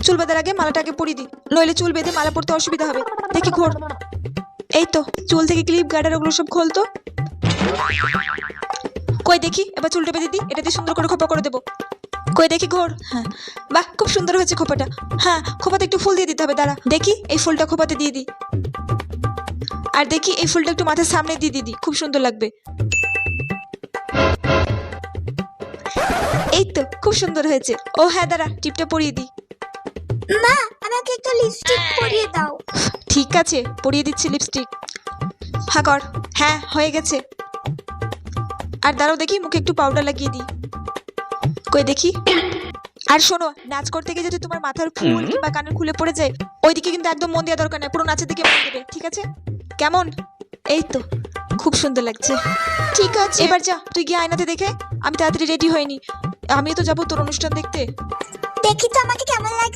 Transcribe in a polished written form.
চুল বাঁধার আগে মালাটা আগে পরিয়ে দিই, নইলে চুল বেঁধে মালা পরতে অসুবিধা হবে। দেখি ঘোর। এই তো, চুল থেকে ক্লিপ গার্ডার ওগুলো সব খোলতো। কই দেখি, এবার চুলটা বেঁধে দিই, এটা দিয়ে সুন্দর করে খোপা করে দেবো। কই দেখি ঘোর। হ্যাঁ, বাহ, খুব সুন্দর হয়েছে খোপাটা। হ্যাঁ, খোপাতে একটু ফুল দিয়ে দিতে হবে, দাঁড়া দেখি এই ফুলটা খোপাতে দিয়ে দিই। আর দেখি এই ফুলটা একটু মাথার সামনে দিয়ে দিদি, খুব সুন্দর লাগবে। এই তো, খুব সুন্দর হয়েছে। ও হ্যাঁ, দাঁড়া টিপটা পরিয়ে দিই। মা, আমাকে একটু লিপস্টিক পরিয়ে দাও। ঠিক আছে, পরিয়ে দিচ্ছি লিপস্টিক। হ্যাঁ কর। হ্যাঁ, হয়ে গেছে। আর দাঁড়াও দেখি, মুখে একটু পাউডার লাগিয়ে দিই। কই দেখি। আর শোনো, নাচ করতে গিয়ে যদি তোমার মাথার ফুল কিংবা কানের খুলে পড়ে যায়, ওইদিকে কিন্তু একদম মন দেওয়া দরকার নেই, পুরো নাচের দিকে মন দেবে, ঠিক আছে? কেমন? এই তো, খুব সুন্দর লাগছে। ঠিক আছে, এবার যা, তুই গিয়ে আয়নাতে দেখে। আমি তাড়াতাড়ি রেডি হয়নি, আমিও তো যাবো তোর অনুষ্ঠান দেখতে। দেখি তো আমাকে কেমন লাগছে।